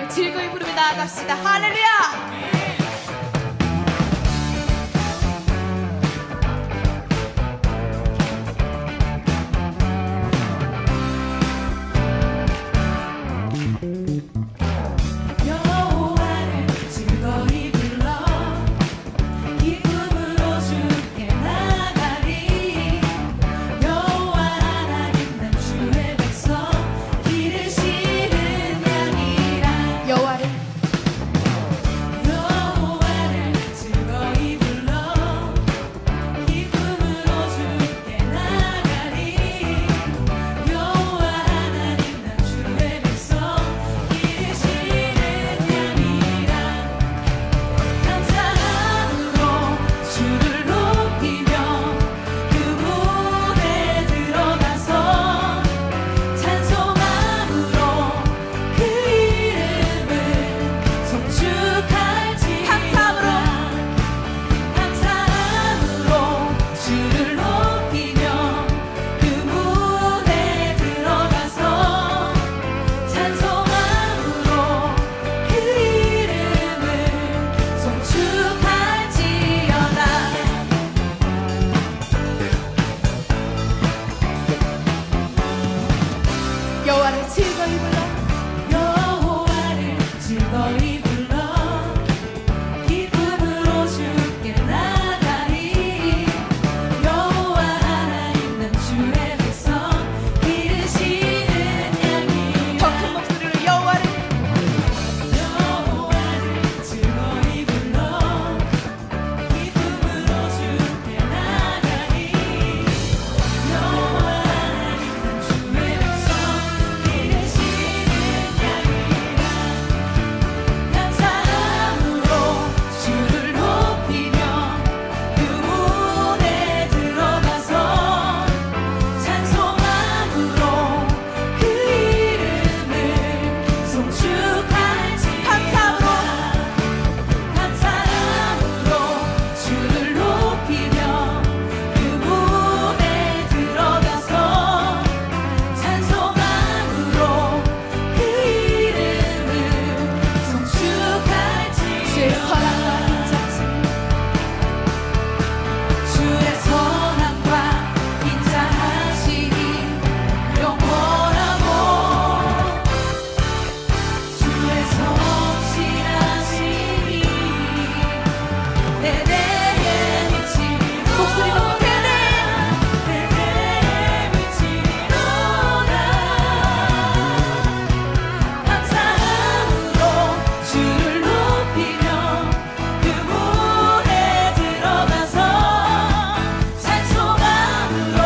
여호와를 즐거이 부르며 나아갑시다. 할렐루야. 여호와를 즐거이 불러 여호와를 즐거이 불러 기쁨으로 주께 나가리 여호와 하나님 난 주의 백성 기르시는 양이라 더 큰 목소리로 여호와를 즐거이 불러 기쁨으로 주께 나가리 여호와 하나님 난 주의 백성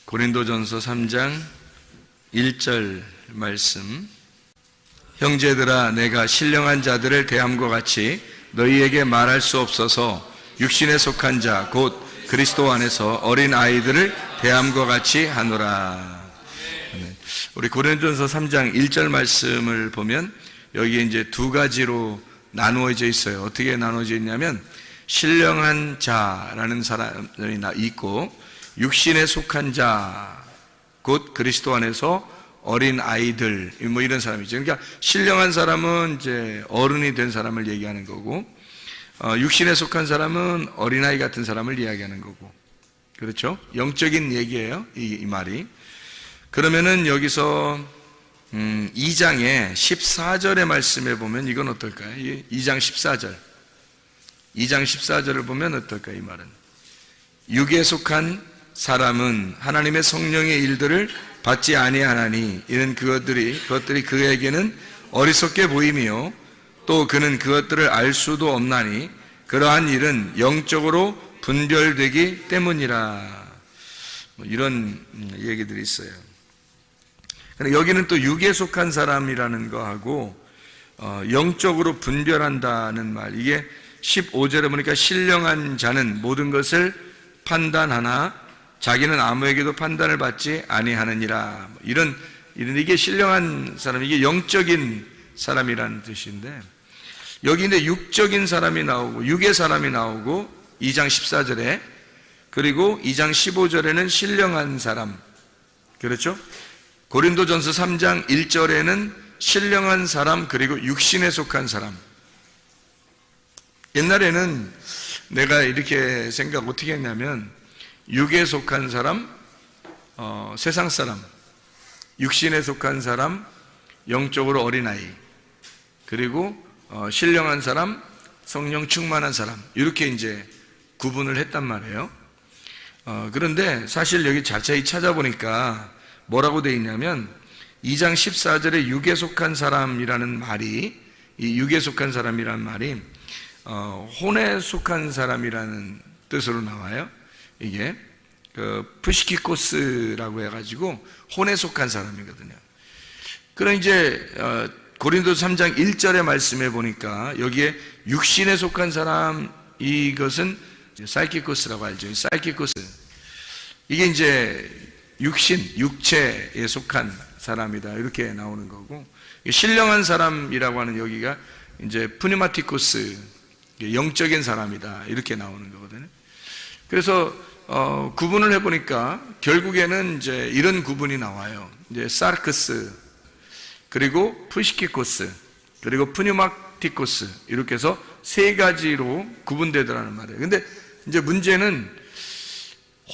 고린도전서 3장 1절 말씀. 형제들아, 내가 신령한 자들을 대함과 같이 너희에게 말할 수 없어서 육신에 속한 자 곧 그리스도 안에서 어린 아이들을 대함과 같이 하노라. 우리 고린도전서 3장 1절 말씀을 보면 여기에 이제 두 가지로 나누어져 있어요. 어떻게 나누어져 있냐면 신령한 자라는 사람이 있고 육신에 속한 자 곧 그리스도 안에서 어린 아이들 뭐 이런 사람이죠. 그러니까 신령한 사람은 이제 어른이 된 사람을 얘기하는 거고 육신에 속한 사람은 어린아이 같은 사람을 이야기하는 거고, 그렇죠? 영적인 얘기예요, 이 말이. 그러면은 여기서 2장의 14절의 말씀에 보면 이건 어떨까요? 2장 14절. 2장 14절을 보면 어떨까요? 이 말은 육에 속한 사람은 하나님의 성령의 일들을 받지 아니하나니 이는 그것들이 그에게는 어리석게 보임이요 또 그는 그것들을 알 수도 없나니 그러한 일은 영적으로 분별되기 때문이라. 이런 얘기들이 있어요. 여기는 또 육에 속한 사람이라는 거하고 영적으로 분별한다는 말, 이게 15절에 보니까 신령한 자는 모든 것을 판단하나 자기는 아무에게도 판단을 받지 아니하느니라. 이게 신령한 사람, 이게 영적인 사람이라는 뜻인데, 여기 이제 육적인 사람이 나오고 육의 사람이 나오고 2장 14절에, 그리고 2장 15절에는 신령한 사람, 그렇죠? 고린도전서 3장 1절에는 신령한 사람, 그리고 육신에 속한 사람. 옛날에는 내가 이렇게 생각 어떻게 했냐면, 육에 속한 사람, 세상 사람, 육신에 속한 사람, 영적으로 어린아이, 그리고 신령한 사람, 성령 충만한 사람, 이렇게 이제 구분을 했단 말이에요. 그런데 사실 여기 자세히 찾아보니까 뭐라고 되어 있냐면 2장 14절에 육에 속한 사람이라는 말이, 이 육에 속한 사람이라는 말이 혼에 속한 사람이라는 뜻으로 나와요. 이게 푸시키코스라고 해가지고 혼에 속한 사람이거든요. 그럼 이제 고린도서 3장 1절의 말씀에 보니까 여기에 육신에 속한 사람, 이것은 사이키코스라고 알죠. 사이키코스, 이게 이제 육신, 육체에 속한 사람이다, 이렇게 나오는 거고, 신령한 사람이라고 하는 여기가 이제 푸니마티코스, 영적인 사람이다, 이렇게 나오는 거거든요. 그래서 구분을 해보니까 결국에는 이제 이런 구분이 나와요. 이제 사르크스, 그리고 푸시키코스, 그리고 푸니마티코스, 이렇게 해서 세 가지로 구분되더라는 말이에요. 근데 이제 문제는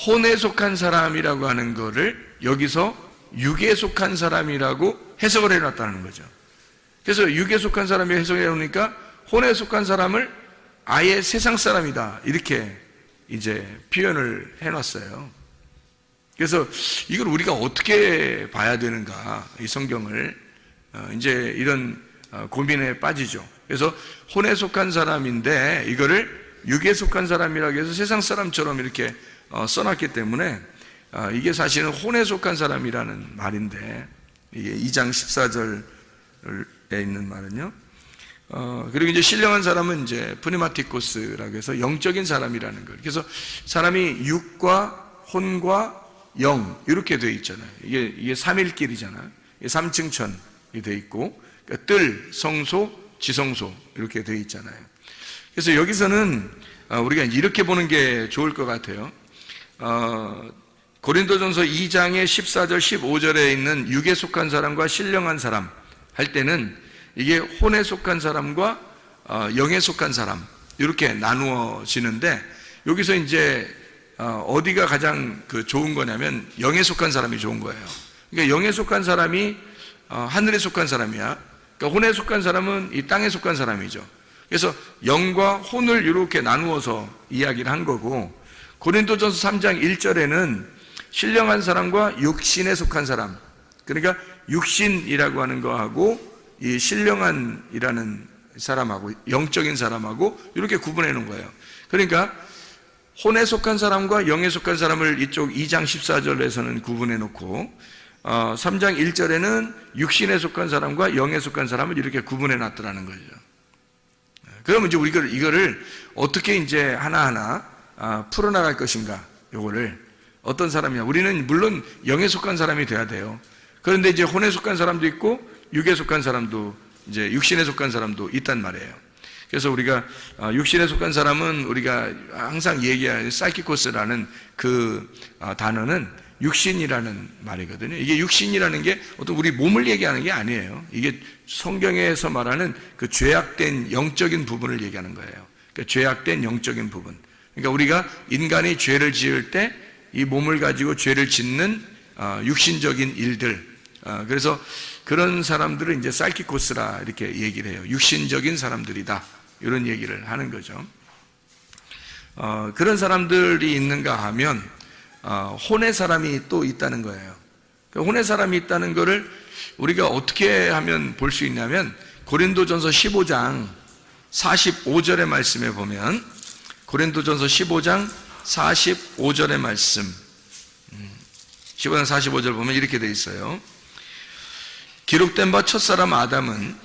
혼에 속한 사람이라고 하는 거를 여기서 육에 속한 사람이라고 해석을 해놨다는 거죠. 그래서 육에 속한 사람이 해석해 놓으니까 혼에 속한 사람을 아예 세상 사람이다, 이렇게 이제 표현을 해놨어요. 그래서 이걸 우리가 어떻게 봐야 되는가, 이 성경을 이제 이런 고민에 빠지죠. 그래서 혼에 속한 사람인데 이거를 육에 속한 사람이라고 해서 세상 사람처럼 이렇게 써놨기 때문에 이게 사실은 혼에 속한 사람이라는 말인데, 이게 2장 14절에 있는 말은요. 그리고 이제 신령한 사람은 이제 푸니마티코스라고 해서 영적인 사람이라는 거예요. 그래서 사람이 육과 혼과 영, 이렇게 되어 있잖아요. 이게 삼일길이잖아요. 3층천이 되어 있고, 그러니까 뜰, 성소, 지성소, 이렇게 되어 있잖아요. 그래서 여기서는 우리가 이렇게 보는 게 좋을 것 같아요. 고린도전서 2장의 14절, 15절에 있는 육에 속한 사람과 신령한 사람 할 때는 이게 혼에 속한 사람과 영에 속한 사람, 이렇게 나누어지는데, 여기서 이제 어디가 가장 좋은 거냐면 영에 속한 사람이 좋은 거예요. 그러니까 영에 속한 사람이 하늘에 속한 사람이야. 그러니까 혼에 속한 사람은 이 땅에 속한 사람이죠. 그래서 영과 혼을 이렇게 나누어서 이야기를 한 거고, 고린도전서 3장 1절에는 신령한 사람과 육신에 속한 사람, 그러니까 육신이라고 하는 거하고 이 신령한이라는 사람하고 영적인 사람하고 이렇게 구분해 놓은 거예요. 그러니까 혼에 속한 사람과 영에 속한 사람을 이쪽 2장 14절에서는 구분해 놓고 3장 1절에는 육신에 속한 사람과 영에 속한 사람을 이렇게 구분해 놨더라는 거죠. 그러면 이제 우리가 이거를 어떻게 이제 하나하나 풀어나갈 것인가, 요거를 어떤 사람이냐. 우리는 물론 영에 속한 사람이 돼야 돼요. 그런데 이제 혼에 속한 사람도 있고 육에 속한 사람도, 이제 육신에 속한 사람도 있단 말이에요. 그래서 우리가 육신에 속한 사람은 우리가 항상 얘기하는 사이키코스라는 그 단어는 육신이라는 말이거든요. 이게 육신이라는 게 어떤 우리 몸을 얘기하는 게 아니에요. 이게 성경에서 말하는 그 죄악된 영적인 부분을 얘기하는 거예요. 그러니까 죄악된 영적인 부분. 그러니까 우리가 인간이 죄를 지을 때 이 몸을 가지고 죄를 짓는 육신적인 일들. 그래서 그런 사람들을 이제 살키코스라 이렇게 얘기를 해요. 육신적인 사람들이다. 이런 얘기를 하는 거죠. 그런 사람들이 있는가 하면 혼의 사람이 또 있다는 거예요. 혼의 사람이 있다는 것을 우리가 어떻게 하면 볼 수 있냐면 고린도전서 15장 45절의 말씀에 보면 고린도전서 15장 45절의 말씀 15장 45절 보면 이렇게 돼 있어요. 기록된 바 첫사람 아담은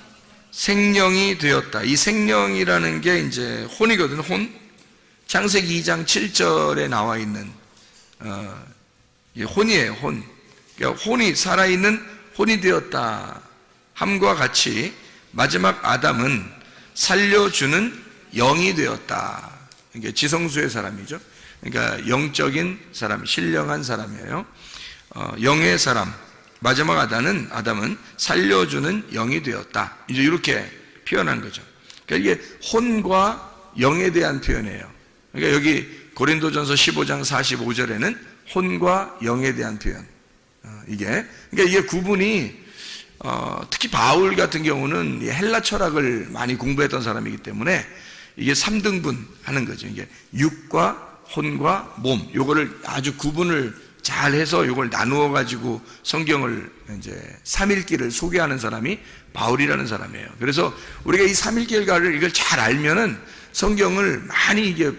생령이 되었다. 이 생령이라는 게 이제 혼이거든. 혼. 창세기 2장 7절에 나와 있는 혼이에요. 혼. 그러니까 혼이 살아있는 혼이 되었다 함과 같이 마지막 아담은 살려주는 영이 되었다. 이게 지성수의 사람이죠. 그러니까 영적인 사람, 신령한 사람이에요. 영의 사람. 마지막 아담은 살려주는 영이 되었다. 이제 이렇게 표현한 거죠. 그러니까 이게 혼과 영에 대한 표현이에요. 그러니까 여기 고린도전서 15장 45절에는 혼과 영에 대한 표현. 그러니까 이게 구분이 특히 바울 같은 경우는 헬라 철학을 많이 공부했던 사람이기 때문에 이게 3등분 하는 거죠. 이게 육과 혼과 몸, 요거를 아주 구분을 잘 해서 요걸 나누어 가지고 성경을 이제 삼일기를 소개하는 사람이 바울이라는 사람이에요. 그래서 우리가 이 삼일기를 이걸 잘 알면은 성경을 많이 이제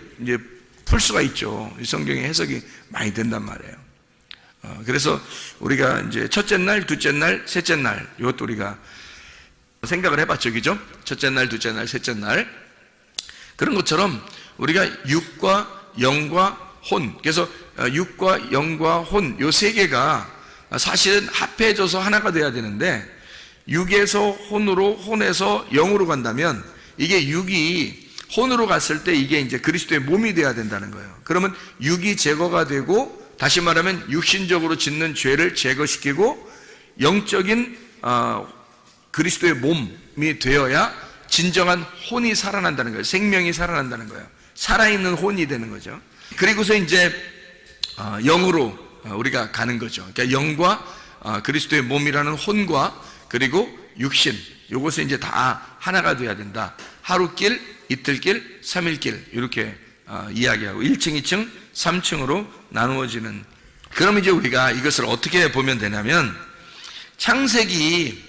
풀 수가 있죠. 이 성경의 해석이 많이 된단 말이에요. 그래서 우리가 이제 첫째 날, 둘째 날, 셋째 날 이것도 우리가 생각을 해봤죠, 그죠? 첫째 날, 둘째 날, 셋째 날 그런 것처럼 우리가 육과 영과 혼, 그래서 육과 영과 혼 요 세 개가 사실은 합해져서 하나가 돼야 되는데 육에서 혼으로, 혼에서 영으로 간다면 이게 육이 혼으로 갔을 때 이게 이제 그리스도의 몸이 돼야 된다는 거예요. 그러면 육이 제거가 되고 다시 말하면 육신적으로 짓는 죄를 제거시키고 영적인 그리스도의 몸이 되어야 진정한 혼이 살아난다는 거예요. 생명이 살아난다는 거예요. 살아있는 혼이 되는 거죠. 그리고서 이제 영으로 우리가 가는 거죠. 그러니까 영과 그리스도의 몸이라는 혼과 그리고 육신 요것을 이제 다 하나가 돼야 된다. 하루길, 이틀길, 3일길 이렇게 이야기하고 1층, 2층, 3층으로 나누어지는. 그럼 이제 우리가 이것을 어떻게 보면 되냐면 창세기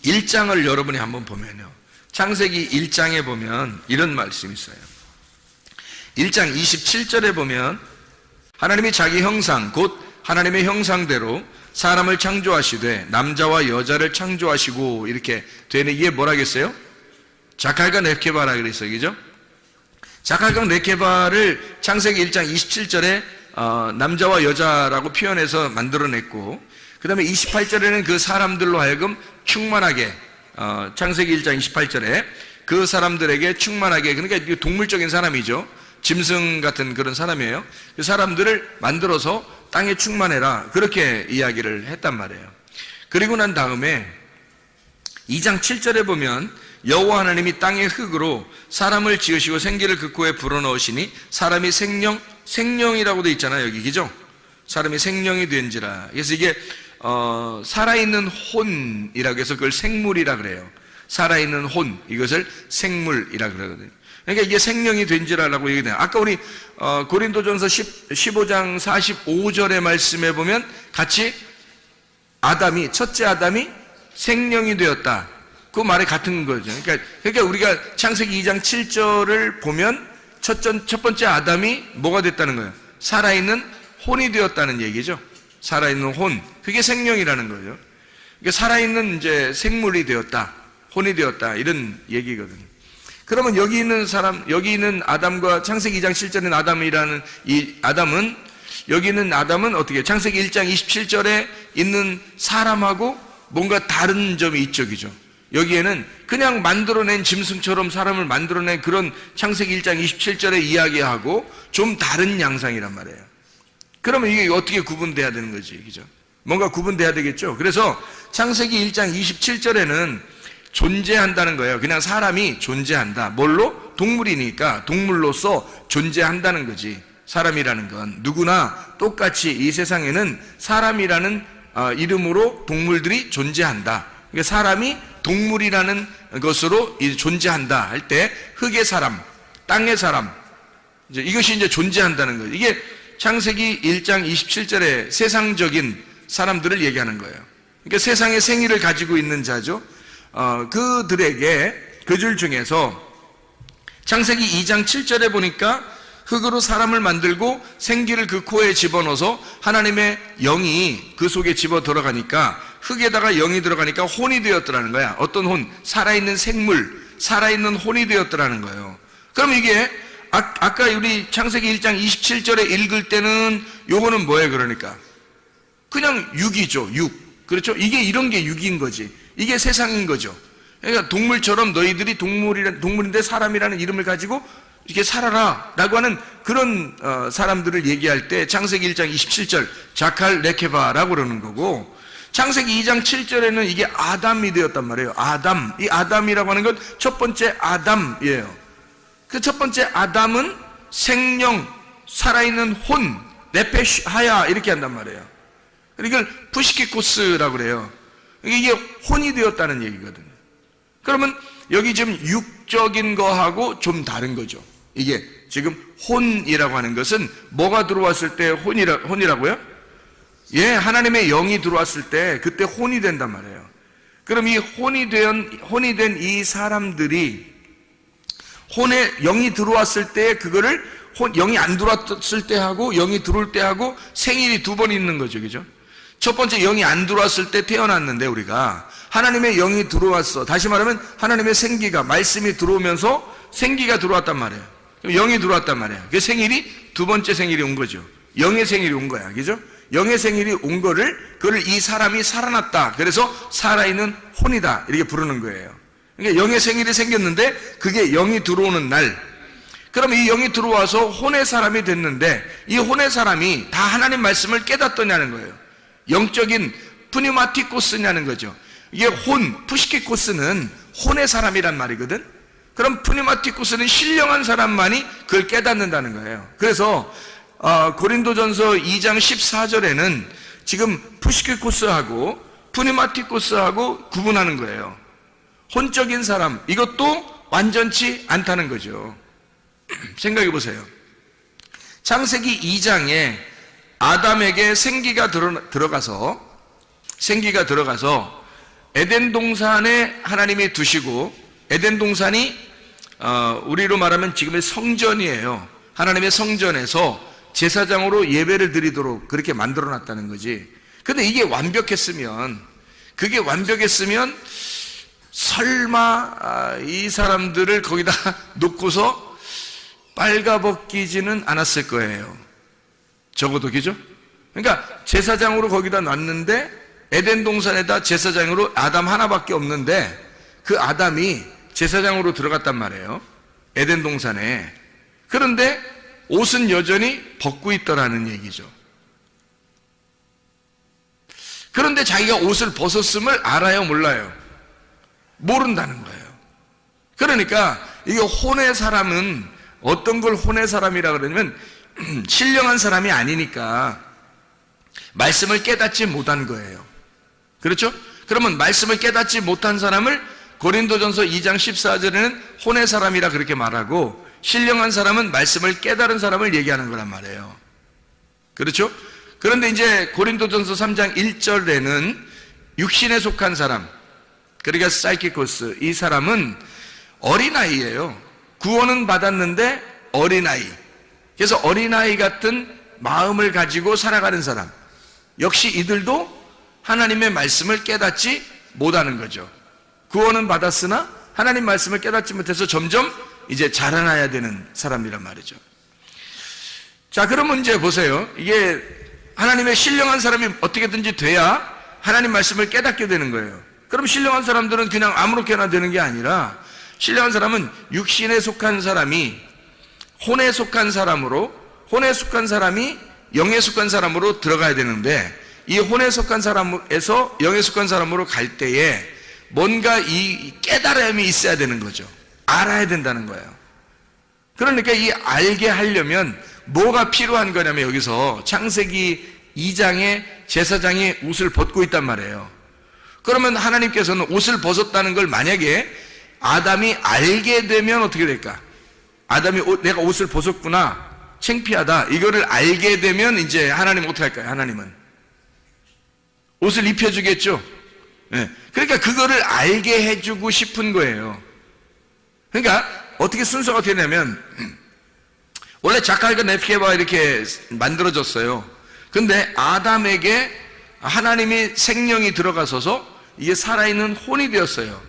1장을 여러분이 한번 보면요. 창세기 1장에 보면 이런 말씀이 있어요. 1장 27절에 보면 하나님이 자기 형상 곧 하나님의 형상대로 사람을 창조하시되 남자와 여자를 창조하시고 이렇게 되는 이게 뭐라겠어요? 자칼과 네케바라 그랬어요. 그죠? 자칼과 네케바를 창세기 1장 27절에 남자와 여자라고 표현해서 만들어냈고 그 다음에 28절에는 그 사람들로 하여금 충만하게 창세기 1장 28절에 그 사람들에게 충만하게 그러니까 동물적인 사람이죠. 짐승 같은 그런 사람이에요. 그 사람들을 만들어서 땅에 충만해라 그렇게 이야기를 했단 말이에요. 그리고 난 다음에 2장 7절에 보면 여호와 하나님이 땅의 흙으로 사람을 지으시고 생기를 그 코에 불어넣으시니 사람이 생령이라고 돼 있잖아요. 여기 그죠? 사람이 생령이 된지라. 그래서 이게 살아있는 혼이라고 해서 그걸 생물이라 그래요. 살아있는 혼 이것을 생물이라 그러거든요. 그러니까 이게 생령이 된지라라고 얘기해요. 아까 우리 고린도전서 15장 45절의 말씀에 보면 같이 첫째 아담이 생령이 되었다. 그 말이 같은 거죠. 그러니까 우리가 창세기 2장 7절을 보면 첫 번째 아담이 뭐가 됐다는 거예요? 살아있는 혼이 되었다는 얘기죠. 살아있는 혼. 그게 생령이라는 거죠. 그러니까 살아있는 이제 생물이 되었다. 혼이 되었다. 이런 얘기거든요. 그러면 여기 있는 아담과 창세기 2장 7절에 아담이라는 이 아담은 여기 있는 아담은 어떻게 창세기 1장 27절에 있는 사람하고 뭔가 다른 점이 있죠. 그죠? 여기에는 그냥 만들어낸 짐승처럼 사람을 만들어낸 그런 창세기 1장 27절에 이야기하고 좀 다른 양상이란 말이에요. 그러면 이게 어떻게 구분돼야 되는 거지? 그죠? 뭔가 구분돼야 되겠죠? 그래서 창세기 1장 27절에는 존재한다는 거예요. 그냥 사람이 존재한다. 뭘로? 동물이니까 동물로서 존재한다는 거지. 사람이라는 건 누구나 똑같이 이 세상에는 사람이라는 이름으로 동물들이 존재한다. 그러니까 사람이 동물이라는 것으로 존재한다 할 때 흙의 사람, 땅의 사람, 이것이 이제 존재한다는 거예요. 이게 창세기 1장 27절에 세상적인 사람들을 얘기하는 거예요. 그러니까 세상의 생의를 가지고 있는 자죠. 그들에게 그 줄 중에서 창세기 2장 7절에 보니까 흙으로 사람을 만들고 생기를 그 코에 집어넣어서 하나님의 영이 그 속에 집어 들어가니까 흙에다가 영이 들어가니까 혼이 되었더라는 거야. 어떤 혼? 살아있는 생물, 살아있는 혼이 되었더라는 거예요. 그럼 이게 아까 우리 창세기 1장 27절에 읽을 때는 요거는 뭐예요? 그러니까 그냥 육이죠. 육. 그렇죠? 이게 이런 게 육인 거지. 이게 세상인 거죠. 그러니까 동물처럼 너희들이 동물인데 사람이라는 이름을 가지고 이렇게 살아라 라고 하는 그런 사람들을 얘기할 때 창세기 1장 27절 자칼 레케바라고 그러는 거고, 창세기 2장 7절에는 이게 아담이 되었단 말이에요. 아담. 이 아담이라고 하는 건 첫 번째 아담이에요. 그 첫 번째 아담은 생명, 살아있는 혼, 네페시 하야 이렇게 한단 말이에요. 이걸 푸시키코스라고 그래요. 이게 혼이 되었다는 얘기거든요. 그러면 여기 지금 육적인 거하고 좀 다른 거죠. 이게 지금 혼이라고 하는 것은 뭐가 들어왔을 때 혼이라고요? 예, 하나님의 영이 들어왔을 때 그때 혼이 된단 말이에요. 그럼 이 혼이 된 이 사람들이 혼에 영이 들어왔을 때 그거를 영이 안 들어왔을 때 하고 영이 들어올 때 하고 생일이 두 번 있는 거죠. 그죠? 첫 번째 영이 안 들어왔을 때 태어났는데 우리가 하나님의 영이 들어왔어. 다시 말하면 하나님의 생기가 말씀이 들어오면서 생기가 들어왔단 말이에요. 영이 들어왔단 말이에요. 그 생일이 두 번째 생일이 온 거죠. 영의 생일이 온 거야. 그죠? 영의 생일이 온 그걸 이 사람이 살아났다. 그래서 살아있는 혼이다. 이렇게 부르는 거예요. 그러니까 영의 생일이 생겼는데 그게 영이 들어오는 날. 그럼 이 영이 들어와서 혼의 사람이 됐는데 이 혼의 사람이 다 하나님 말씀을 깨닫더냐는 거예요. 영적인 푸니마티코스냐는 거죠. 이게 혼, 푸시키코스는 혼의 사람이란 말이거든. 그럼 푸니마티코스는 신령한 사람만이 그걸 깨닫는다는 거예요. 그래서 고린도전서 2장 14절에는 지금 푸시키코스하고 푸니마티코스하고 구분하는 거예요. 혼적인 사람, 이것도 완전치 않다는 거죠. 생각해 보세요. 창세기 2장에 아담에게 생기가 들어가서 에덴 동산에 하나님이 두시고, 에덴 동산이 우리로 말하면 지금의 성전이에요. 하나님의 성전에서 제사장으로 예배를 드리도록 그렇게 만들어 놨다는 거지. 근데 이게 완벽했으면 설마 이 사람들을 거기다 놓고서 빨가벗기지는 않았을 거예요. 적어도. 그죠? 그러니까 제사장으로 거기다 놨는데 에덴 동산에다 제사장으로 아담 하나밖에 없는데 그 아담이 제사장으로 들어갔단 말이에요. 에덴 동산에. 그런데 옷은 여전히 벗고 있더라는 얘기죠. 그런데 자기가 옷을 벗었음을 알아요, 몰라요? 모른다는 거예요. 그러니까 이게 혼의 사람은 어떤 걸 혼의 사람이라 그러냐면 신령한 사람이 아니니까 말씀을 깨닫지 못한 거예요. 그렇죠? 그러면 말씀을 깨닫지 못한 사람을 고린도전서 2장 14절에는 혼의 사람이라 그렇게 말하고, 신령한 사람은 말씀을 깨달은 사람을 얘기하는 거란 말이에요. 그렇죠? 그런데 이제 고린도전서 3장 1절에는 육신에 속한 사람, 그러니까 사이키코스, 이 사람은 어린아이예요. 구원은 받았는데 어린아이. 그래서 어린아이 같은 마음을 가지고 살아가는 사람, 역시 이들도 하나님의 말씀을 깨닫지 못하는 거죠. 구원은 받았으나 하나님 말씀을 깨닫지 못해서 점점 이제 자라나야 되는 사람이란 말이죠. 자, 그러면 이제 보세요. 이게 하나님의 신령한 사람이 어떻게든지 돼야 하나님 말씀을 깨닫게 되는 거예요. 그럼 신령한 사람들은 그냥 아무렇게나 되는 게 아니라, 신령한 사람은 육신에 속한 사람이 혼에 속한 사람으로, 혼에 속한 사람이 영에 속한 사람으로 들어가야 되는데, 이 혼에 속한 사람에서 영에 속한 사람으로 갈 때에 뭔가 이 깨달음이 있어야 되는 거죠. 알아야 된다는 거예요. 그러니까 이 알게 하려면 뭐가 필요한 거냐면 여기서 창세기 2장에 제사장이 옷을 벗고 있단 말이에요. 그러면 하나님께서는 옷을 벗었다는 걸 만약에 아담이 알게 되면 어떻게 될까? 아담이 내가 옷을 벗었구나, 창피하다, 이거를 알게 되면 이제 하나님은 어떻게 할까요? 하나님은 옷을 입혀주겠죠. 네. 그러니까 그거를 알게 해주고 싶은 거예요. 그러니까 어떻게 순서가 어떻게 되냐면 원래 자칼과 네피게가 이렇게 만들어졌어요. 근데 아담에게 하나님이 생명이 들어가서서 이게 살아있는 혼이 되었어요.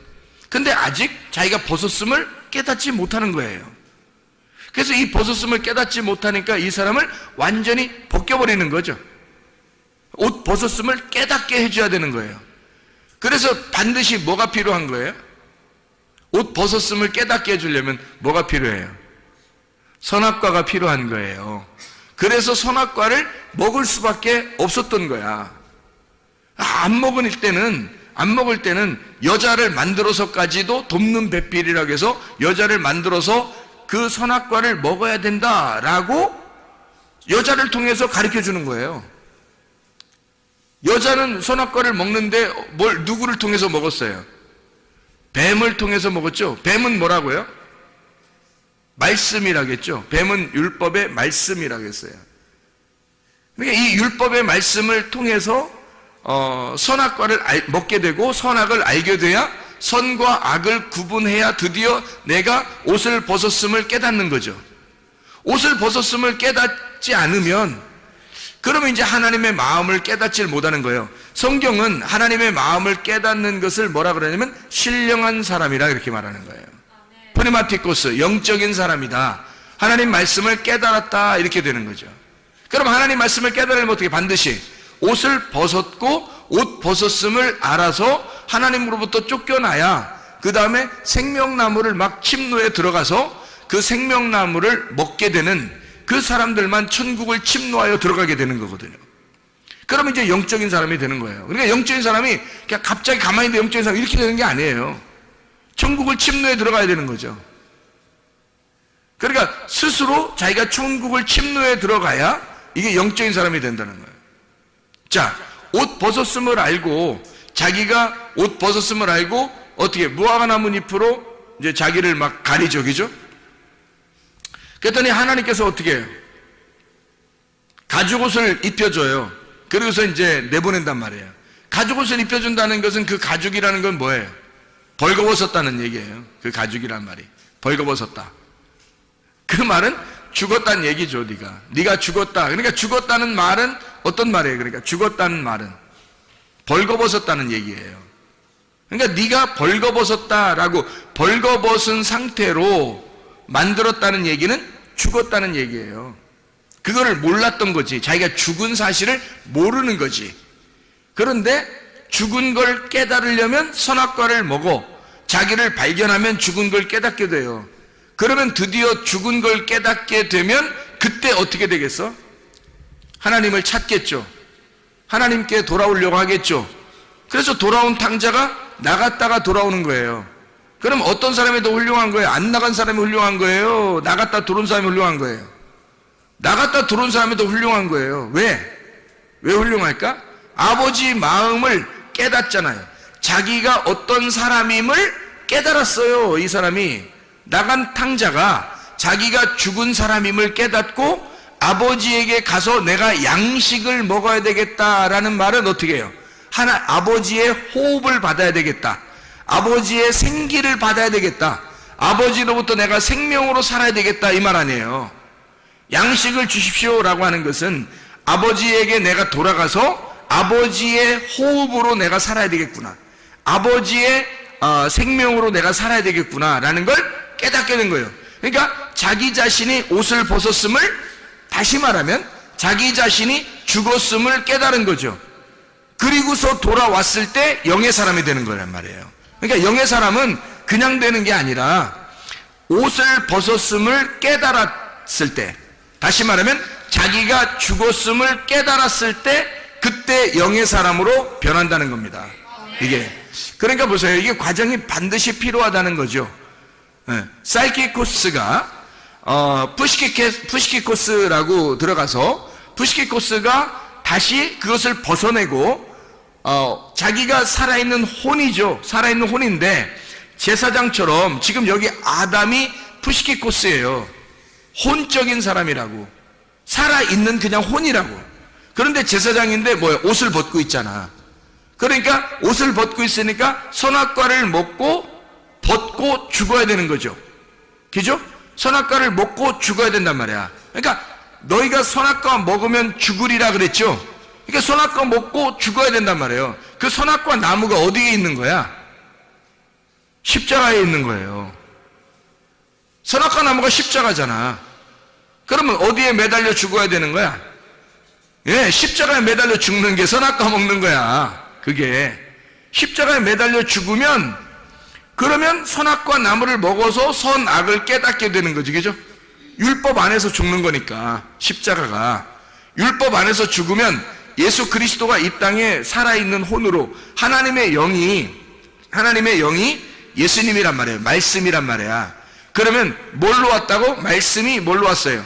근데 아직 자기가 벗었음을 깨닫지 못하는 거예요. 그래서 이 벗었음을 깨닫지 못하니까 이 사람을 완전히 벗겨버리는 거죠. 옷 벗었음을 깨닫게 해줘야 되는 거예요. 그래서 반드시 뭐가 필요한 거예요? 옷 벗었음을 깨닫게 해주려면 뭐가 필요해요? 선악과가 필요한 거예요. 그래서 선악과를 먹을 수밖에 없었던 거야. 안 먹을 때는 여자를 만들어서까지도 돕는 배필이라고 해서 여자를 만들어서 그 선악과를 먹어야 된다라고 여자를 통해서 가르쳐 주는 거예요. 여자는 선악과를 먹는데 누구를 통해서 먹었어요? 뱀을 통해서 먹었죠. 뱀은 뭐라고요? 말씀이라겠죠. 뱀은 율법의 말씀이라고 했어요. 그러니까 이 율법의 말씀을 통해서 선악과를 먹게 되고 선악을 알게 돼야 선과 악을 구분해야 드디어 내가 옷을 벗었음을 깨닫는 거죠. 옷을 벗었음을 깨닫지 않으면 그러면 이제 하나님의 마음을 깨닫질 못하는 거예요. 성경은 하나님의 마음을 깨닫는 것을 뭐라 그러냐면 신령한 사람이라 이렇게 말하는 거예요. 프리마티코스, 영적인 사람이다. 하나님 말씀을 깨달았다 이렇게 되는 거죠. 그럼 하나님 말씀을 깨달으면 어떻게? 반드시 옷을 벗었고 옷 벗었음을 알아서 하나님으로부터 쫓겨나야 그 다음에 생명나무를 막 침노에 들어가서 그 생명나무를 먹게 되는 그 사람들만 천국을 침노하여 들어가게 되는 거거든요. 그러면 이제 영적인 사람이 되는 거예요. 그러니까 영적인 사람이 그냥 갑자기 가만히 있는데 영적인 사람이 이렇게 되는 게 아니에요. 천국을 침노에 들어가야 되는 거죠. 그러니까 스스로 자기가 천국을 침노에 들어가야 이게 영적인 사람이 된다는 거예요. 자, 옷 벗었음을 알고 자기가 옷 벗었음을 알고 어떻게 무화과 나뭇잎으로 이제 자기를 막 가리죠, 그죠? 그랬더니 하나님께서 어떻게 해요? 가죽옷을 입혀줘요. 그러고서 이제 내보낸단 말이에요. 가죽옷을 입혀준다는 것은 그 가죽이라는 건 뭐예요? 벌거벗었다는 얘기예요. 그 가죽이란 말이 벌거벗었다. 그 말은 죽었다는 얘기죠. 네가 죽었다. 그러니까 죽었다는 말은 어떤 말이에요? 그러니까 죽었다는 말은 벌거벗었다는 얘기예요. 그러니까 네가 벌거벗었다라고 벌거벗은 상태로 만들었다는 얘기는 죽었다는 얘기예요. 그거를 몰랐던 거지. 자기가 죽은 사실을 모르는 거지. 그런데 죽은 걸 깨달으려면 선악과를 먹어 자기를 발견하면 죽은 걸 깨닫게 돼요. 그러면 드디어 죽은 걸 깨닫게 되면 그때 어떻게 되겠어? 하나님을 찾겠죠. 하나님께 돌아오려고 하겠죠. 그래서 돌아온 탕자가 나갔다가 돌아오는 거예요. 그럼 어떤 사람이 더 훌륭한 거예요? 안 나간 사람이 훌륭한 거예요? 나갔다 들어온 사람이 훌륭한 거예요? 나갔다 들어온 사람이 더 훌륭한 거예요. 왜? 왜 훌륭할까? 아버지 마음을 깨닫잖아요. 자기가 어떤 사람임을 깨달았어요. 이 사람이 나간 탕자가 자기가 죽은 사람임을 깨닫고 아버지에게 가서 내가 양식을 먹어야 되겠다라는 말은 어떻게 해요? 아버지의 호흡을 받아야 되겠다. 아버지의 생기를 받아야 되겠다. 아버지로부터 내가 생명으로 살아야 되겠다 이 말 아니에요. 양식을 주십시오라고 하는 것은 아버지에게 내가 돌아가서 아버지의 호흡으로 내가 살아야 되겠구나. 아버지의 생명으로 내가 살아야 되겠구나 라는 걸 깨닫게 된 거예요. 그러니까 자기 자신이 옷을 벗었음을, 다시 말하면 자기 자신이 죽었음을 깨달은 거죠. 그리고서 돌아왔을 때 영의 사람이 되는 거란 말이에요. 그러니까 영의 사람은 그냥 되는 게 아니라 옷을 벗었음을 깨달았을 때, 다시 말하면 자기가 죽었음을 깨달았을 때 그때 영의 사람으로 변한다는 겁니다. 이게 그러니까 보세요. 이게 과정이 반드시 필요하다는 거죠. 사이키코스가 푸시키코스라고 들어가서 푸시키코스가 다시 그것을 벗어내고 자기가 살아있는 혼이죠. 살아있는 혼인데 제사장처럼 지금 여기 아담이 푸시키코스예요. 혼적인 사람이라고. 살아있는 그냥 혼이라고. 그런데 제사장인데 뭐야? 옷을 벗고 있잖아. 그러니까 옷을 벗고 있으니까 선악과를 먹고 벗고 죽어야 되는 거죠. 그죠? 선악과를 먹고 죽어야 된단 말이야. 그러니까 너희가 선악과 먹으면 죽으리라 그랬죠. 그러니까 선악과 먹고 죽어야 된단 말이에요. 그 선악과 나무가 어디에 있는 거야? 십자가에 있는 거예요. 선악과 나무가 십자가잖아. 그러면 어디에 매달려 죽어야 되는 거야? 예, 십자가에 매달려 죽는 게 선악과 먹는 거야. 그게 십자가에 매달려 죽으면 그러면 선악과 나무를 먹어서 선악을 깨닫게 되는 거지. 그죠? 율법 안에서 죽는 거니까 십자가가. 율법 안에서 죽으면 예수 그리스도가 이 땅에 살아있는 혼으로 하나님의 영이 예수님이란 말이에요. 말씀이란 말이야. 그러면 뭘로 왔다고? 말씀이 뭘로 왔어요?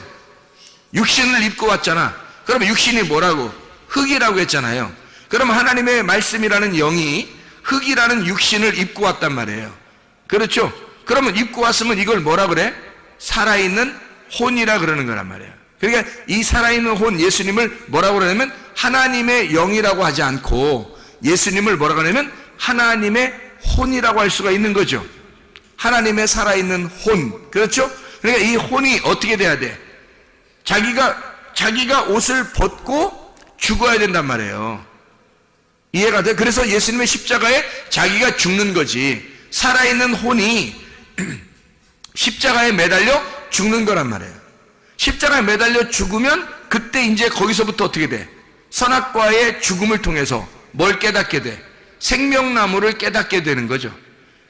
육신을 입고 왔잖아. 그러면 육신이 뭐라고? 흙이라고 했잖아요. 그러면 하나님의 말씀이라는 영이 흙이라는 육신을 입고 왔단 말이에요. 그렇죠? 그러면 입고 왔으면 이걸 뭐라 그래? 살아있는 혼이라 그러는 거란 말이에요. 그러니까 이 살아있는 혼 예수님을 뭐라고 그러냐면 하나님의 영이라고 하지 않고 예수님을 뭐라고 하냐면 하나님의 혼이라고 할 수가 있는 거죠. 하나님의 살아있는 혼. 그렇죠? 그러니까 이 혼이 어떻게 돼야 돼? 자기가 옷을 벗고 죽어야 된단 말이에요. 이해가 돼? 그래서 예수님의 십자가에 자기가 죽는 거지. 살아있는 혼이 십자가에 매달려 죽는 거란 말이에요. 십자가에 매달려 죽으면 그때 이제 거기서부터 어떻게 돼? 선악과의 죽음을 통해서 뭘 깨닫게 돼? 생명나무를 깨닫게 되는 거죠.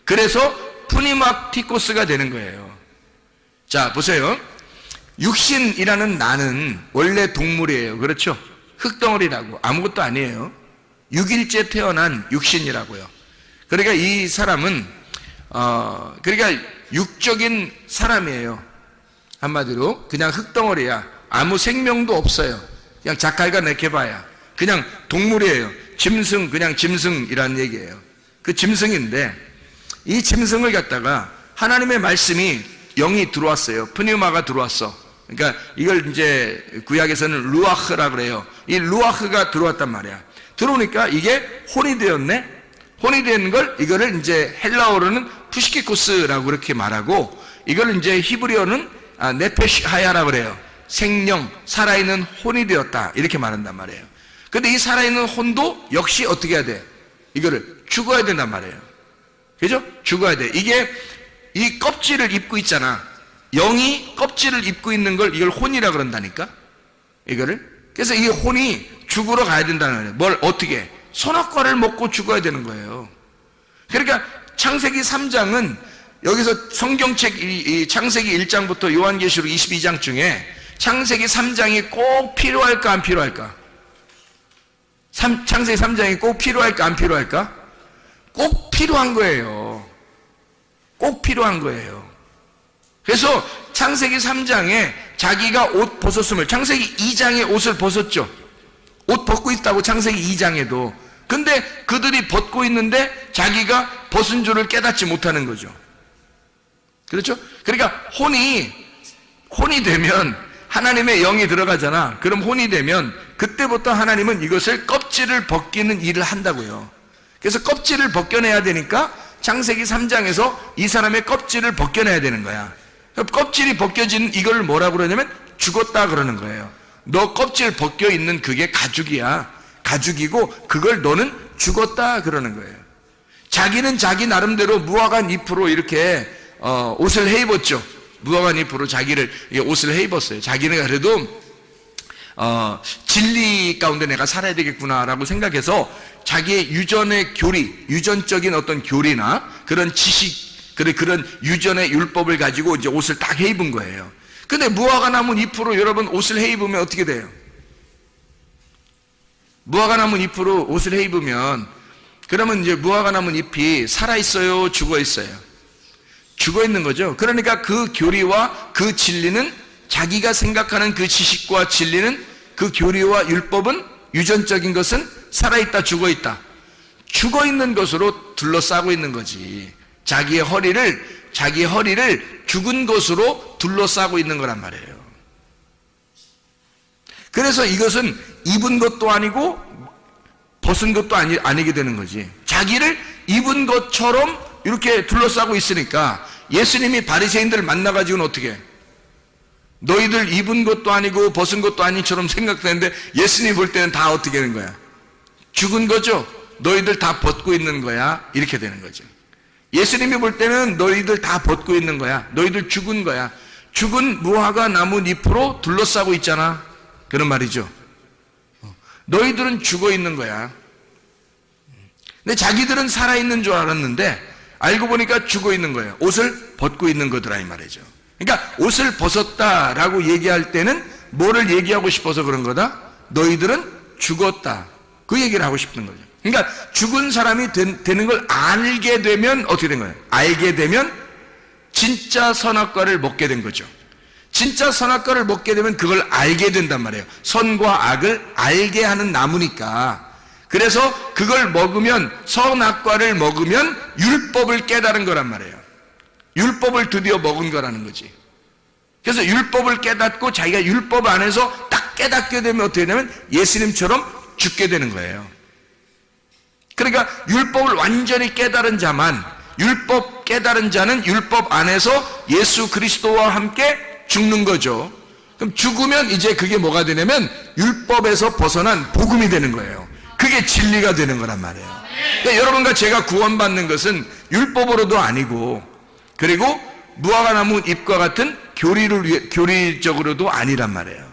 그래서 푸니마티코스가 되는 거예요. 자, 보세요. 육신이라는 나는 원래 동물이에요. 그렇죠? 흙덩어리라고. 아무것도 아니에요. 6일째 태어난 육신이라고요. 그러니까 이 사람은 그러니까 육적인 사람이에요. 한마디로 그냥 흙덩어리야. 아무 생명도 없어요. 그냥 자칼과 네케바야. 그냥 동물이에요. 짐승, 그냥 짐승이라는 얘기예요. 그 짐승인데 이 짐승을 갖다가 하나님의 말씀이 영이 들어왔어요. 프니우마가 들어왔어. 그러니까 이걸 이제 구약에서는 루아흐라 그래요. 이 루아흐가 들어왔단 말이야. 들어오니까 이게 혼이 되었네. 혼이 되는 걸 이거를 이제 헬라어로는 푸시키코스라고 그렇게 말하고 이걸 이제 히브리어는 네페시하야라 그래요. 생명, 살아있는 혼이 되었다 이렇게 말한단 말이에요. 근데 이 살아있는 혼도 역시 어떻게 해야 돼? 이거를 죽어야 된단 말이에요. 그죠? 죽어야 돼. 이게 이 껍질을 입고 있잖아. 영이 껍질을 입고 있는 걸 이걸 혼이라 그런다니까. 이거를. 그래서 이 혼이 죽으러 가야 된다는 거예요. 뭘 어떻게? 선악과를 먹고 죽어야 되는 거예요. 그러니까 창세기 3장은 여기서 성경책 이 창세기 1장부터 요한계시록 22장 중에 창세기 3장이 꼭 필요할까 안 필요할까? 창세기 3장이 꼭 필요할까 안 필요할까? 꼭 필요한 거예요. 꼭 필요한 거예요. 그래서 창세기 3장에 자기가 옷 벗었음을, 창세기 2장에 옷을 벗었죠. 옷 벗고 있다고 창세기 2장에도. 근데 그들이 벗고 있는데 자기가 벗은 줄을 깨닫지 못하는 거죠. 그렇죠? 그러니까 혼이 되면 하나님의 영이 들어가잖아. 그럼 혼이 되면 그때부터 하나님은 이것을 껍질을 벗기는 일을 한다고요. 그래서 껍질을 벗겨내야 되니까 창세기 3장에서 이 사람의 껍질을 벗겨내야 되는 거야. 껍질이 벗겨진 이걸 뭐라고 그러냐면 죽었다 그러는 거예요. 너 껍질 벗겨 있는 그게 가죽이야. 가죽이고 그걸 너는 죽었다 그러는 거예요. 자기는 자기 나름대로 무화과 잎으로 이렇게 옷을 해 입었죠. 무화과 잎으로 자기를 옷을 해 입었어요. 자기는 그래도 진리 가운데 내가 살아야 되겠구나라고 생각해서 자기의 유전의 교리, 유전적인 어떤 교리나 그런 지식, 그런 유전의 율법을 가지고 이제 옷을 딱 해 입은 거예요. 근데 무화과 나무 잎으로 여러분 옷을 해 입으면 어떻게 돼요? 무화과 나무 잎으로 옷을 해 입으면 그러면 이제 무화과 나무 잎이 살아 있어요, 죽어 있어요? 죽어 있는 거죠. 그러니까 그 교리와 그 진리는, 자기가 생각하는 그 지식과 진리는, 그 교리와 율법은, 유전적인 것은 살아있다, 죽어 있다. 죽어 있는 것으로 둘러싸고 있는 거지. 자기의 허리를 죽은 것으로 둘러싸고 있는 거란 말이에요. 그래서 이것은 입은 것도 아니고 벗은 것도 아니게 되는 거지. 자기를 입은 것처럼 이렇게 둘러싸고 있으니까 예수님이 바리새인들을 만나가지고는 어떻게 해? 너희들 입은 것도 아니고 벗은 것도 아니처럼 생각되는데 예수님이 볼 때는 다 어떻게 되는 거야? 죽은 거죠? 너희들 다 벗고 있는 거야? 이렇게 되는 거죠. 예수님이 볼 때는 너희들 다 벗고 있는 거야. 너희들 죽은 거야. 죽은 무화과 나무 잎으로 둘러싸고 있잖아. 그런 말이죠. 너희들은 죽어 있는 거야. 근데 자기들은 살아있는 줄 알았는데 알고 보니까 죽어 있는 거예요. 옷을 벗고 있는 거더라 이 말이죠. 그러니까 옷을 벗었다라고 얘기할 때는 뭐를 얘기하고 싶어서 그런 거다? 너희들은 죽었다. 그 얘기를 하고 싶은 거죠. 그러니까 죽은 사람이 되는 걸 알게 되면 어떻게 된 거예요? 알게 되면 진짜 선악과를 먹게 된 거죠. 진짜 선악과를 먹게 되면 그걸 알게 된단 말이에요. 선과 악을 알게 하는 나무니까. 그래서 그걸 먹으면, 선악과를 먹으면 율법을 깨달은 거란 말이에요. 율법을 드디어 먹은 거라는 거지. 그래서 율법을 깨닫고 자기가 율법 안에서 딱 깨닫게 되면 어떻게 되냐면 예수님처럼 죽게 되는 거예요. 그러니까 율법을 완전히 깨달은 자만, 율법 깨달은 자는 율법 안에서 예수 그리스도와 함께 죽는 거죠. 그럼 죽으면 이제 그게 뭐가 되냐면 율법에서 벗어난 복음이 되는 거예요. 그게 진리가 되는 거란 말이에요. 그러니까 여러분과 제가 구원받는 것은 율법으로도 아니고, 그리고 무화과 나무 잎과 같은 교리적으로도 아니란 말이에요.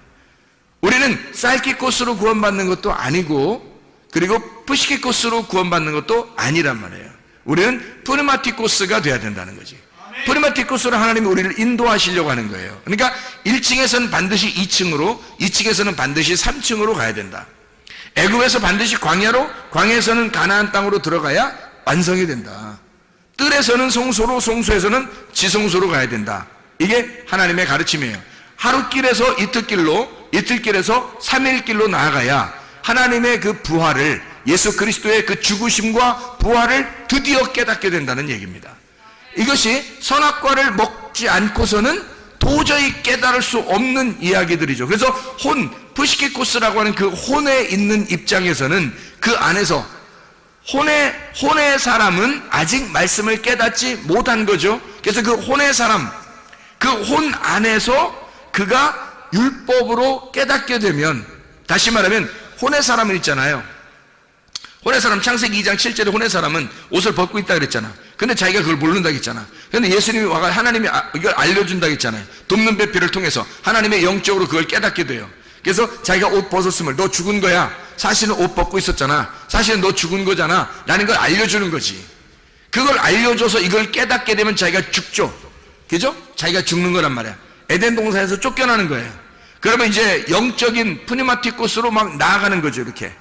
우리는 쌀기꽃으로 구원받는 것도 아니고, 그리고 푸시키코스로 구원받는 것도 아니란 말이에요. 우리는 프리마티코스가 돼야 된다는 거지. 프리마티코스로 하나님이 우리를 인도하시려고 하는 거예요. 그러니까 1층에서는 반드시 2층으로, 2층에서는 반드시 3층으로 가야 된다. 애굽에서 반드시 광야로, 광야에서는 가나안 땅으로 들어가야 완성이 된다. 뜰에서는 송소로, 송소에서는 지송소로 가야 된다. 이게 하나님의 가르침이에요. 하루길에서 이틀길로, 이틀길에서 3일길로 나아가야 하나님의 그 부활을, 예수 그리스도의 그 죽으심과 부활을 드디어 깨닫게 된다는 얘기입니다. 이것이 선악과를 먹지 않고서는 도저히 깨달을 수 없는 이야기들이죠. 그래서 푸시키코스라고 하는 그 혼에 있는 입장에서는 그 안에서 혼의 사람은 아직 말씀을 깨닫지 못한 거죠. 그래서 그 혼의 사람, 그 혼 안에서 그가 율법으로 깨닫게 되면, 다시 말하면 혼의 사람은 있잖아요. 혼의 사람, 창세기 2장 7절에 혼의 사람은 옷을 벗고 있다 그랬잖아. 근데 자기가 그걸 모른다고 했잖아. 근데 예수님이 와가 하나님이 이걸 알려준다고 했잖아요. 돕는 배필을 통해서 하나님의 영적으로 그걸 깨닫게 돼요. 그래서 자기가 옷 벗었음을, 너 죽은 거야. 사실은 옷 벗고 있었잖아. 사실은 너 죽은 거잖아. 라는 걸 알려주는 거지. 그걸 알려줘서 이걸 깨닫게 되면 자기가 죽죠. 그죠? 자기가 죽는 거란 말이야. 에덴 동산에서 쫓겨나는 거예요. 그러면 이제 영적인 푸니마티코스로 막 나아가는 거죠. 이렇게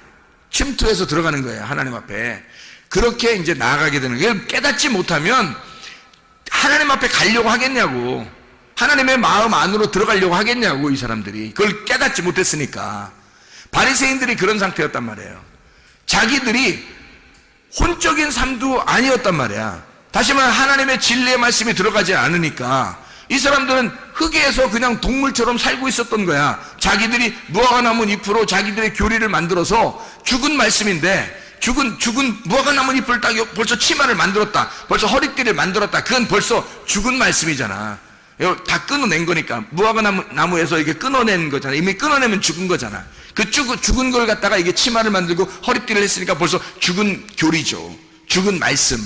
침투해서 들어가는 거예요. 하나님 앞에. 그렇게 이제 나아가게 되는 거예요. 깨닫지 못하면 하나님 앞에 가려고 하겠냐고. 하나님의 마음 안으로 들어가려고 하겠냐고, 이 사람들이. 그걸 깨닫지 못했으니까. 바리새인들이 그런 상태였단 말이에요. 자기들이 혼적인 삶도 아니었단 말이야. 다시 말해 하나님의 진리의 말씀이 들어가지 않으니까 이 사람들은 흙에서 그냥 동물처럼 살고 있었던 거야. 자기들이 무화과나무 잎으로 자기들의 교리를 만들어서, 죽은 말씀인데 죽은 무화과나무 잎을 딱 벌써 치마를 만들었다, 벌써 허리띠를 만들었다. 그건 벌써 죽은 말씀이잖아. 다 끊어낸 거니까. 무화과나무에서 이게 끊어낸 거잖아. 이미 끊어내면 죽은 거잖아. 그 죽은 걸 갖다가 이게 치마를 만들고 허리띠를 했으니까 벌써 죽은 교리죠. 죽은 말씀,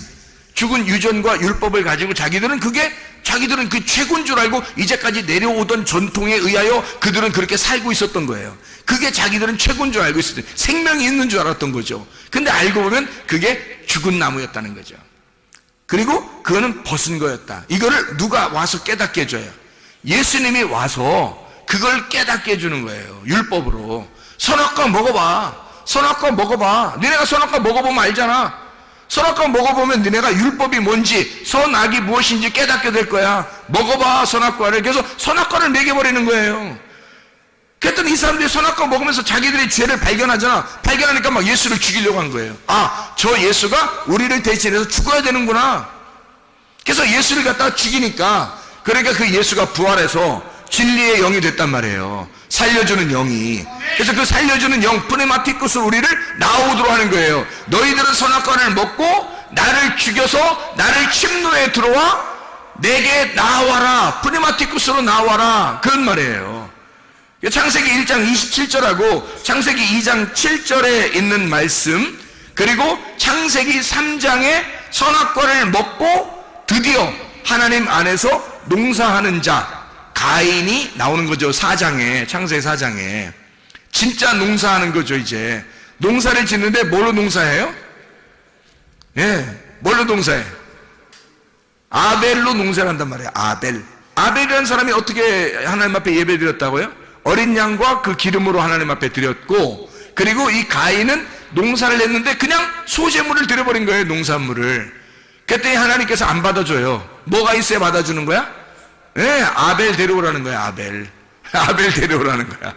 죽은 유전과 율법을 가지고 자기들은 그 최고인 줄 알고 이제까지 내려오던 전통에 의하여 그들은 그렇게 살고 있었던 거예요. 그게 자기들은 최고인 줄 알고 있었던, 생명이 있는 줄 알았던 거죠. 근데 알고 보면 그게 죽은 나무였다는 거죠. 그리고 그거는 벗은 거였다. 이거를 누가 와서 깨닫게 해줘요? 예수님이 와서 그걸 깨닫게 해주는 거예요. 율법으로. 선악과 먹어봐. 선악과 먹어봐. 너네가 선악과 먹어보면 알잖아. 선악과 먹어보면 너네가 율법이 뭔지 선악이 무엇인지 깨닫게 될 거야. 먹어봐 선악과를. 그래서 선악과를 먹여버리는 거예요. 그랬더니 이 사람들이 선악과 먹으면서 자기들의 죄를 발견하잖아. 발견하니까 막 예수를 죽이려고 한 거예요. 아, 저 예수가 우리를 대신해서 죽어야 되는구나. 그래서 예수를 갖다가 죽이니까, 그러니까 그 예수가 부활해서 진리의 영이 됐단 말이에요. 살려주는 영이. 그래서 그 살려주는 영 프네마티쿠스 우리를 나오도록 하는 거예요. 너희들은 선악과를 먹고 나를 죽여서 나를 침노에 들어와 내게 나와라. 프네마티쿠스로 나와라. 그런 말이에요. 창세기 1장 27절하고 창세기 2장 7절에 있는 말씀, 그리고 창세기 3장에 선악과를 먹고 드디어 하나님 안에서 농사하는 자 가인이 나오는 거죠. 4장에, 창세기 4장에 진짜 농사하는 거죠. 이제 농사를 짓는데 뭘로 농사해요? 뭘로 농사해? 아벨로 농사를 한단 말이에요. 아벨이라는 사람이 어떻게 하나님 앞에 예배 드렸다고요? 어린 양과 그 기름으로 하나님 앞에 드렸고, 그리고 이 가인은 농사를 했는데 그냥 소재물을 드려버린 거예요. 농산물을. 그랬더니 하나님께서 안 받아줘요. 뭐가 있어야 받아주는 거야? 아벨 데려오라는 거야. 아벨 데려오라는 거야.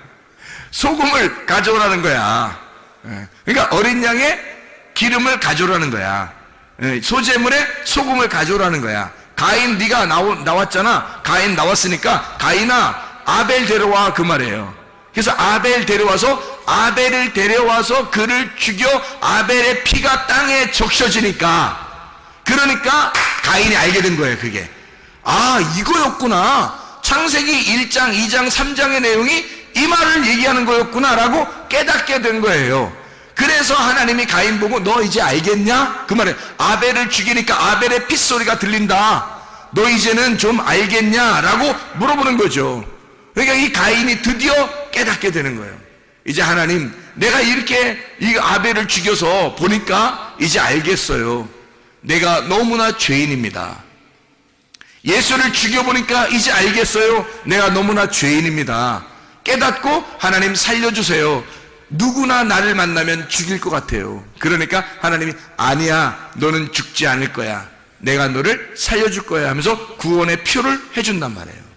소금을 가져오라는 거야. 그러니까 어린 양의 기름을 가져오라는 거야. 소재물에 소금을 가져오라는 거야. 가인 네가 나왔잖아. 가인 나왔으니까 가인아 아벨 데려와, 그 말이에요. 그래서 아벨 데려와서, 아벨을 데려와서 그를 죽여 아벨의 피가 땅에 적셔지니까, 그러니까 가인이 알게 된 거예요. 그게 아, 이거였구나. 창세기 1장 2장 3장의 내용이 이 말을 얘기하는 거였구나 라고 깨닫게 된 거예요. 그래서 하나님이 가인 보고 너 이제 알겠냐? 그 말에 아벨을 죽이니까 아벨의 핏소리가 들린다. 너 이제는 좀 알겠냐? 라고 물어보는 거죠. 그러니까 이 가인이 드디어 깨닫게 되는 거예요. 이제 하나님, 내가 이렇게 이 아벨을 죽여서 보니까 이제 알겠어요. 내가 너무나 죄인입니다. 예수를 죽여보니까 이제 알겠어요. 내가 너무나 죄인입니다. 깨닫고 하나님 살려주세요. 누구나 나를 만나면 죽일 것 같아요. 그러니까 하나님이 아니야, 너는 죽지 않을 거야. 내가 너를 살려줄 거야 하면서 구원의 표를 해준단 말이에요.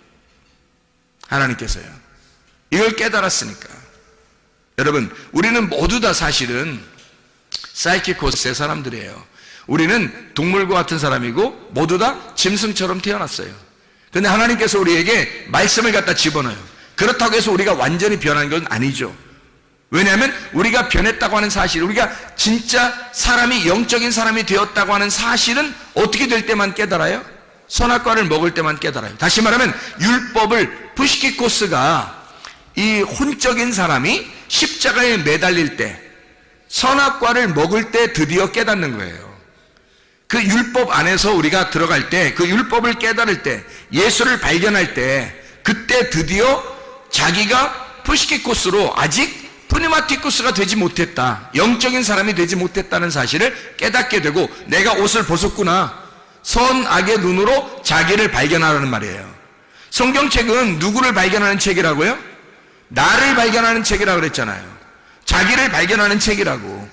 하나님께서요. 이걸 깨달았으니까. 여러분, 우리는 모두 다 사실은 사이키코스의 사람들이에요. 우리는 동물과 같은 사람이고 모두 다 짐승처럼 태어났어요. 그런데 하나님께서 우리에게 말씀을 갖다 집어넣어요. 그렇다고 해서 우리가 완전히 변한 건 아니죠. 왜냐하면 우리가 변했다고 하는 사실, 우리가 진짜 사람이 영적인 사람이 되었다고 하는 사실은 어떻게 될 때만 깨달아요? 선악과를 먹을 때만 깨달아요. 다시 말하면 율법을, 푸시키코스가 이 혼적인 사람이 십자가에 매달릴 때, 선악과를 먹을 때 드디어 깨닫는 거예요. 그 율법 안에서 우리가 들어갈 때, 그 율법을 깨달을 때, 예수를 발견할 때, 그때 드디어 자기가 푸시키코스로 아직 프니마티쿠스가 되지 못했다, 영적인 사람이 되지 못했다는 사실을 깨닫게 되고, 내가 옷을 벗었구나, 선악의 눈으로 자기를 발견하라는 말이에요. 성경책은 누구를 발견하는 책이라고요? 나를 발견하는 책이라고 그랬잖아요. 자기를 발견하는 책이라고.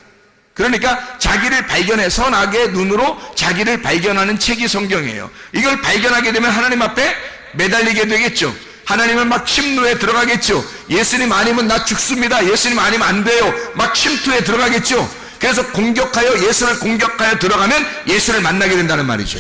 그러니까 자기를 발견해, 선악의 눈으로 자기를 발견하는 책이 성경이에요. 이걸 발견하게 되면 하나님 앞에 매달리게 되겠죠. 하나님은 막 침노에 들어가겠죠. 예수님 아니면 나 죽습니다, 예수님 아니면 안 돼요, 막 침투에 들어가겠죠. 그래서 공격하여, 예수를 공격하여 들어가면 예수를 만나게 된다는 말이죠.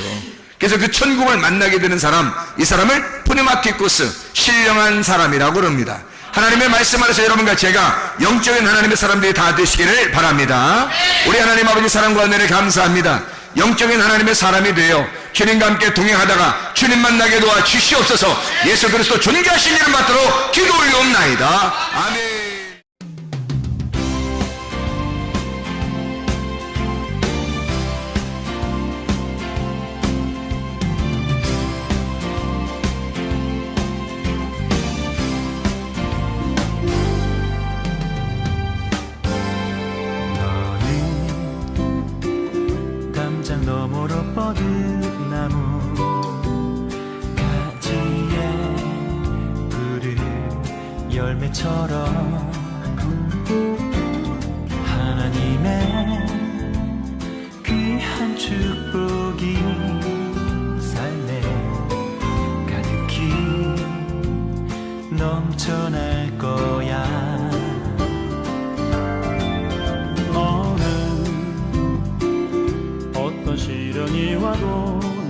그래서 그 천국을 만나게 되는 사람, 이 사람을 프니마티쿠스, 신령한 사람이라고 그럽니다. 하나님의 말씀 안에서 여러분과 제가 영적인 하나님의 사람들이 다 되시기를 바랍니다. 우리 하나님 아버지 사랑과 은혜를 감사합니다. 영적인 하나님의 사람이 되어 주님과 함께 동행하다가 주님 만나게 도와 주시옵소서. 예수 그리스도 존귀하신 이름 받도록 기도 올리옵나이다. 아멘. 너머로 뻗은 나무 가지에 푸른 열매처럼 하나님의 귀한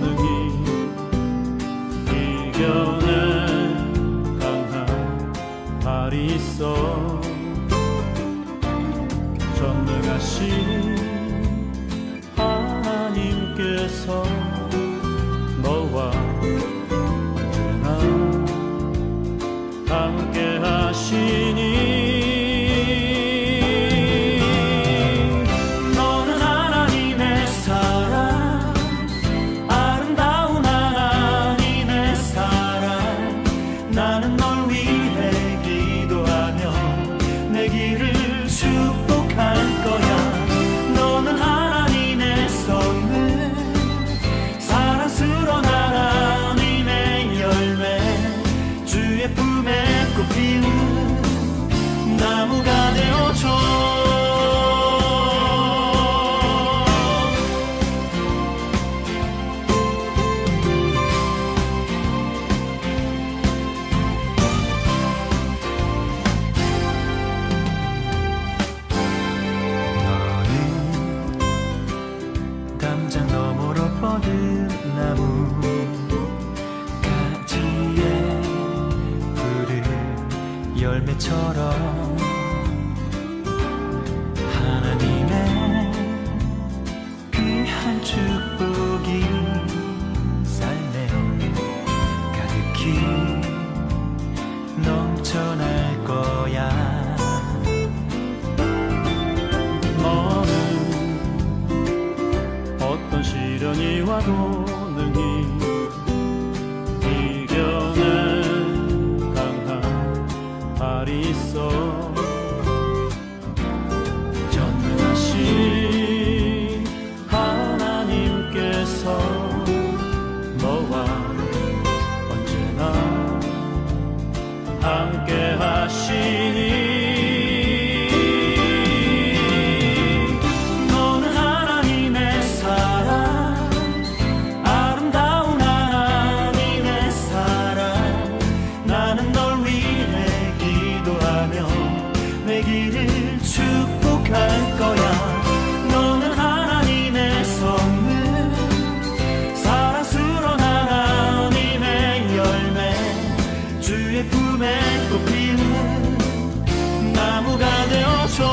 능히 이겨내 강한 발이 있어 전능하신 하나님께서 너와 언제나 함께 하시니 너는 하나님의 사랑 아름다운 하나님의 사랑 나는 널 위해 기도하며 내 길을 축복할 거야 너는 하나님의 선물 사랑스러운 하나님의 열매 주의 품에 꽃피운 나무가 되어줘 담장 너머로 뻗은 나무 가지에 푸른 열매처럼 하나님의 귀한 축복이 삶에 가득히 넘쳐날 거야 너는 어떤 시련이 와도 능히 이겨내 강한 발이 있어 전능하신 하나님께서 너와 언제나 함께 하시니 내 길을 축복할 거야 너는 하나님의 선물 사랑스러운 하나님의 열매 주의 품에 꽃피는 나무가 되어줘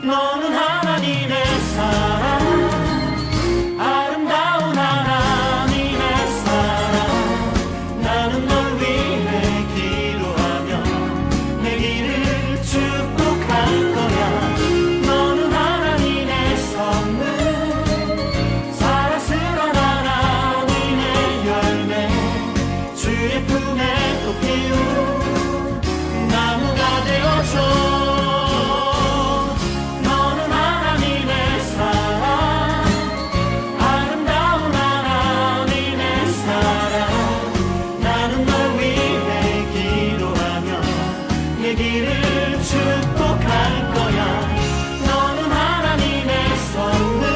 너는 하나님의 사랑 아름다운 하나님의 사랑 나는 널 위해 기도하며 내 길을 축복할 거야 너는 하나님의 선물 사랑스러운 하나님의 열매 주의 품에 꽃피운 나무가 되어줘 내 길을 축복할 거야 너는 하나님의 선물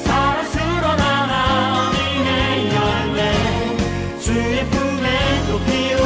사랑스러운 하나님의 열매 주의 품에 꽃피운